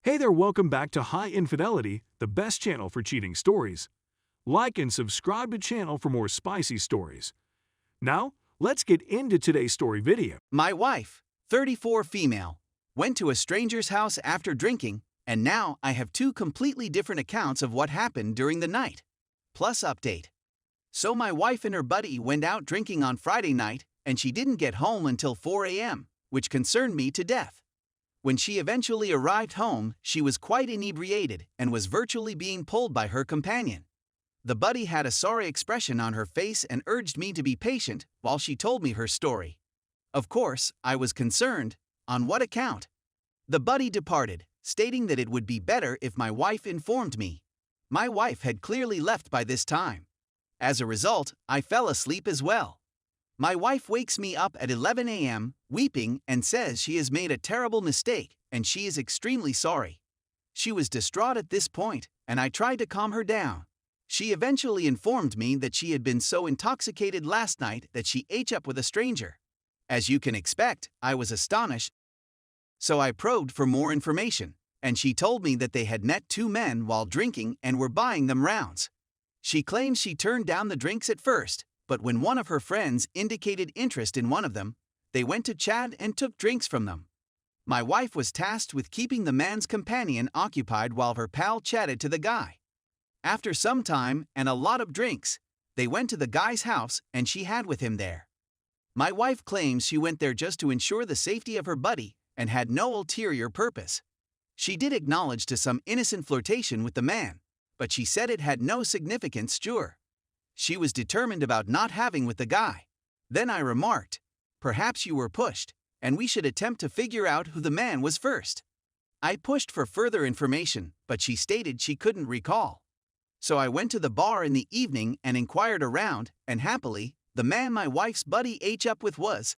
Hey there, welcome back to High Infidelity, the best channel for cheating stories. Like and subscribe to channel for more spicy stories. Now, let's get into today's story video. My wife, 34 female, went to a stranger's house after drinking, and now I have two completely different accounts of what happened during the night. Plus update. So my wife and her buddy went out drinking on Friday night, and she didn't get home until 4 a.m., which concerned me to death. When she eventually arrived home, she was quite inebriated and was virtually being pulled by her companion. The buddy had a sorry expression on her face and urged me to be patient while she told me her story. Of course, I was concerned. On what account? The buddy departed, stating that it would be better if my wife informed me. My wife had clearly left by this time. As a result, I fell asleep as well. My wife wakes me up at 11 a.m., weeping, and says she has made a terrible mistake and she is extremely sorry. She was distraught at this point, and I tried to calm her down. She eventually informed me that she had been so intoxicated last night that she ate up with a stranger. As you can expect, I was astonished. So I probed for more information, and she told me that they had met two men while drinking and were buying them rounds. She claims she turned down the drinks at first, but when one of her friends indicated interest in one of them, they went to chat and took drinks from them. My wife was tasked with keeping the man's companion occupied while her pal chatted to the guy. After some time and a lot of drinks, they went to the guy's house and she had with him there. My wife claims she went there just to ensure the safety of her buddy and had no ulterior purpose. She did acknowledge to some innocent flirtation with the man, but she said it had no significance. She was determined about not having with the guy. Then I remarked, "Perhaps you were pushed, and we should attempt to figure out who the man was first." I pushed for further information, but she stated she couldn't recall. So I went to the bar in the evening and inquired around, and happily, the man my wife's buddy ate up with was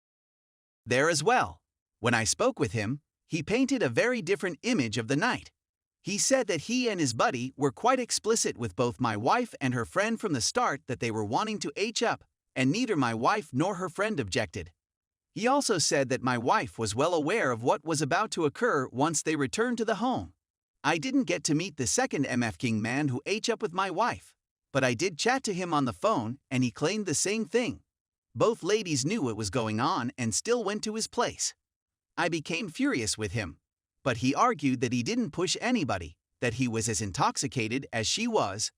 there as well. When I spoke with him, he painted a very different image of the night. He said that he and his buddy were quite explicit with both my wife and her friend from the start that they were wanting to H up, and neither my wife nor her friend objected. He also said that my wife was well aware of what was about to occur once they returned to the home. I didn't get to meet the second MF King man who H up with my wife, but I did chat to him on the phone and he claimed the same thing. Both ladies knew what was going on and still went to his place. I became furious with him, but he argued that he didn't push anybody, that he was as intoxicated as she was,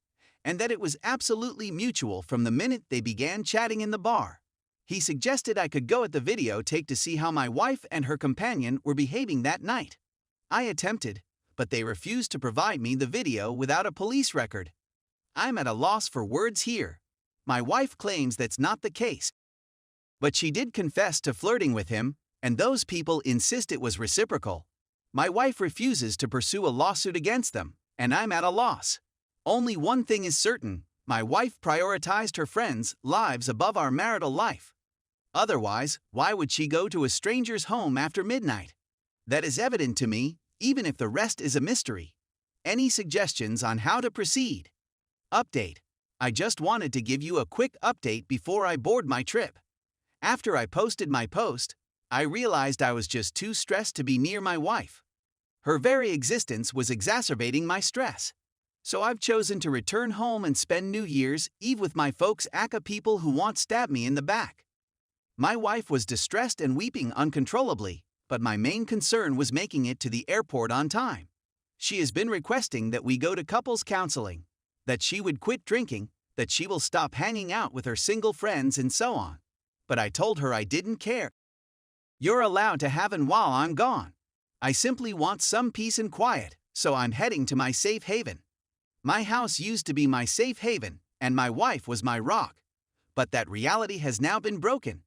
and that it was absolutely mutual from the minute they began chatting in the bar. He suggested I could go at the videotape to see how my wife and her companion were behaving that night. I attempted, but they refused to provide me the video without a police record. I'm at a loss for words here. My wife claims that's not the case, but she did confess to flirting with him, and those people insist it was reciprocal. My wife refuses to pursue a lawsuit against them, and I'm at a loss. Only one thing is certain: my wife prioritized her friends' lives above our marital life. Otherwise, why would she go to a stranger's home after midnight? That is evident to me, even if the rest is a mystery. Any suggestions on how to proceed? Update. I just wanted to give you a quick update before I board my trip. After I posted my post, I realized I was just too stressed to be near my wife. Her very existence was exacerbating my stress. So I've chosen to return home and spend New Year's Eve with my folks, aka people who want stab me in the back. My wife was distressed and weeping uncontrollably, but my main concern was making it to the airport on time. She has been requesting that we go to couples counseling, that she would quit drinking, that she will stop hanging out with her single friends and so on. But I told her I didn't care. You're allowed to have one while I'm gone. I simply want some peace and quiet, so I'm heading to my safe haven. My house used to be my safe haven, and my wife was my rock. But that reality has now been broken.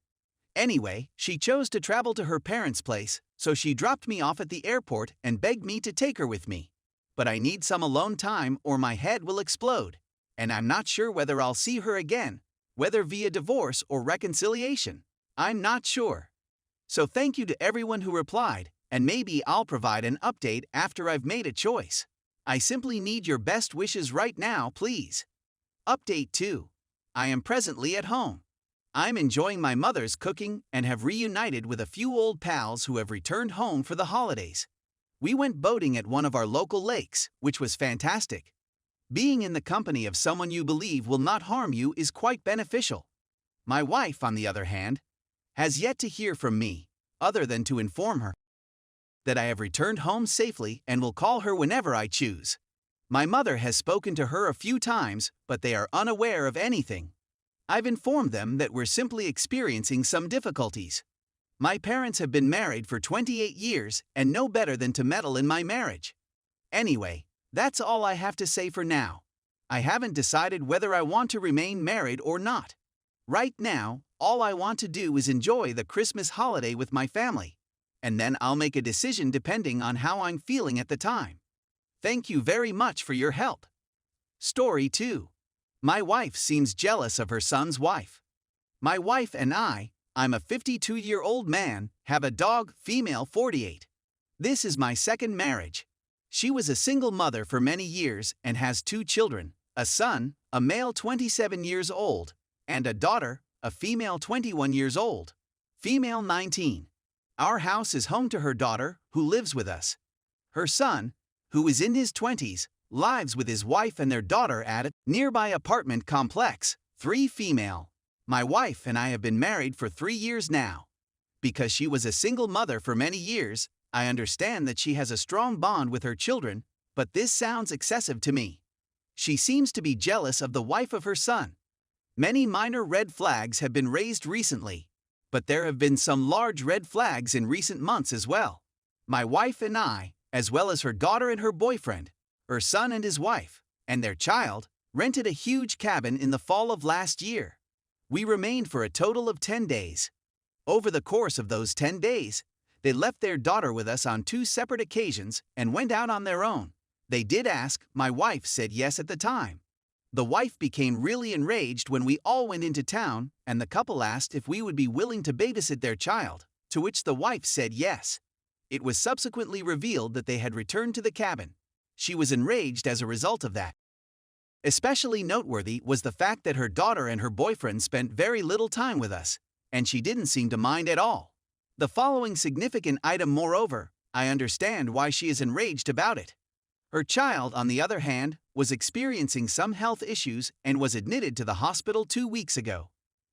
Anyway, she chose to travel to her parents' place, so she dropped me off at the airport and begged me to take her with me. But I need some alone time or my head will explode, and I'm not sure whether I'll see her again, whether via divorce or reconciliation. I'm not sure. So thank you to everyone who replied, and maybe I'll provide an update after I've made a choice. I simply need your best wishes right now, please. Update 2. I am presently at home. I'm enjoying my mother's cooking and have reunited with a few old pals who have returned home for the holidays. We went boating at one of our local lakes, which was fantastic. Being in the company of someone you believe will not harm you is quite beneficial. My wife, on the other hand, has yet to hear from me, other than to inform her that I have returned home safely and will call her whenever I choose. My mother has spoken to her a few times, but they are unaware of anything. I've informed them that we're simply experiencing some difficulties. My parents have been married for 28 years and know better than to meddle in my marriage. Anyway, that's all I have to say for now. I haven't decided whether I want to remain married or not. Right now, all I want to do is enjoy the Christmas holiday with my family, and then I'll make a decision depending on how I'm feeling at the time. Thank you very much for your help. Story 2. My wife seems jealous of her son's wife. My wife and I'm a 52-year-old man, have a dog, female 48. This is my second marriage. She was a single mother for many years and has 2 children, a son, a male 27 years old, and a daughter, a female 21 years old, female 19. Our house is home to her daughter, who lives with us. Her son, who is in his 20s, lives with his wife and their daughter at a nearby apartment complex, 3 female. My wife and I have been married for 3 years now. Because she was a single mother for many years, I understand that she has a strong bond with her children, but this sounds excessive to me. She seems to be jealous of the wife of her son. Many minor red flags have been raised recently, but there have been some large red flags in recent months as well. My wife and I, as well as her daughter and her boyfriend, her son and his wife, and their child, rented a huge cabin in the fall of last year. We remained for a total of 10 days. Over the course of those 10 days, they left their daughter with us on 2 separate occasions and went out on their own. They did ask, my wife said yes at the time. The wife became really enraged when we all went into town, and the couple asked if we would be willing to babysit their child, to which the wife said yes. It was subsequently revealed that they had returned to the cabin. She was enraged as a result of that. Especially noteworthy was the fact that her daughter and her boyfriend spent very little time with us, and she didn't seem to mind at all. The following significant item, moreover, I understand why she is enraged about it. Her child, on the other hand, was experiencing some health issues and was admitted to the hospital 2 weeks ago.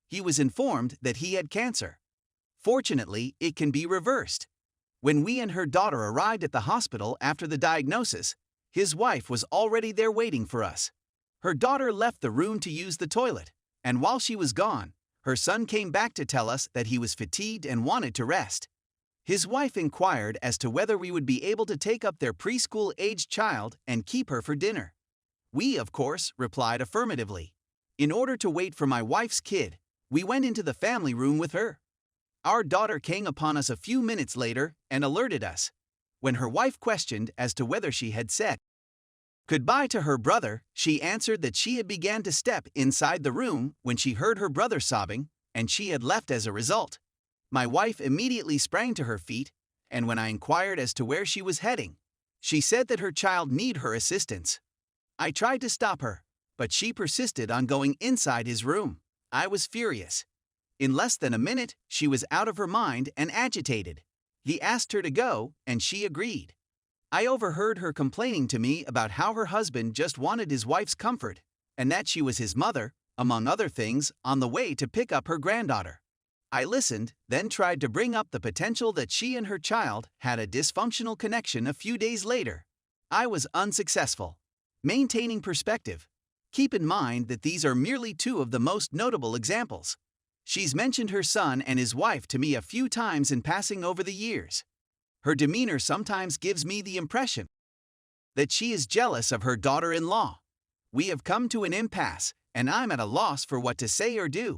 He was informed that he had cancer. Fortunately, it can be reversed. When we and her daughter arrived at the hospital after the diagnosis, his wife was already there waiting for us. Her daughter left the room to use the toilet, and while she was gone, her son came back to tell us that he was fatigued and wanted to rest. His wife inquired as to whether we would be able to take up their preschool-aged child and keep her for dinner. We, of course, replied affirmatively. In order to wait for my wife's kid, we went into the family room with her. Our daughter came upon us a few minutes later and alerted us. When her wife questioned as to whether she had said goodbye to her brother, she answered that she had began to step inside the room when she heard her brother sobbing, and she had left as a result. My wife immediately sprang to her feet, and when I inquired as to where she was heading, she said that her child needed her assistance. I tried to stop her, but she persisted on going inside his room. I was furious. In less than a minute, she was out of her mind and agitated. He asked her to go, and she agreed. I overheard her complaining to me about how her husband just wanted his wife's comfort, and that she was his mother, among other things, on the way to pick up her granddaughter. I listened, then tried to bring up the potential that she and her child had a dysfunctional connection a few days later. I was unsuccessful. Maintaining perspective. Keep in mind that these are merely 2 of the most notable examples. She's mentioned her son and his wife to me a few times in passing over the years. Her demeanor sometimes gives me the impression that she is jealous of her daughter-in-law. We have come to an impasse, and I'm at a loss for what to say or do.